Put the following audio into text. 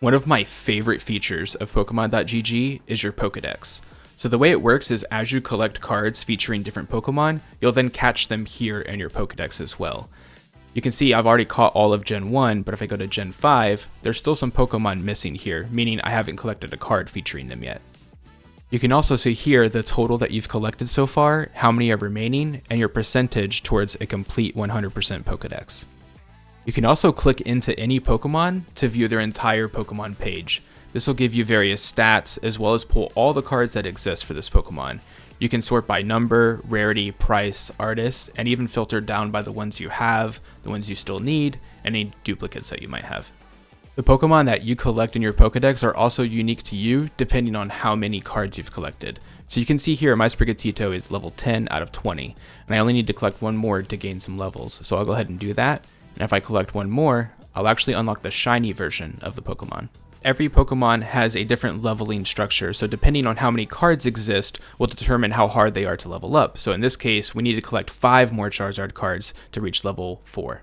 One of my favorite features of Pokemon.gg is your Pokédex. So the way it works is as you collect cards featuring different Pokemon, you'll then catch them here in your Pokédex as well. You can see I've already caught all of Gen 1, but if I go to Gen 5, there's still some Pokemon missing here, meaning I haven't collected a card featuring them yet. You can also see here the total that you've collected so far, how many are remaining, and your percentage towards a complete 100% Pokédex. You can also click into any Pokemon to view their entire Pokemon page. This will give you various stats as well as pull all the cards that exist for this Pokemon. You can sort by number, rarity, price, artist, and even filter down by the ones you have, the ones you still need, and any duplicates that you might have. The Pokemon that you collect in your Pokédex are also unique to you depending on how many cards you've collected. So you can see here my Sprigatito is level 10 out of 20, and I only need to collect one more to gain some levels. So I'll go ahead and do that, and if I collect one more, I'll actually unlock the shiny version of the Pokemon. Every Pokemon has a different leveling structure, so depending on how many cards exist will determine how hard they are to level up. So in this case, we need to collect 5 more Charizard cards to reach level 4.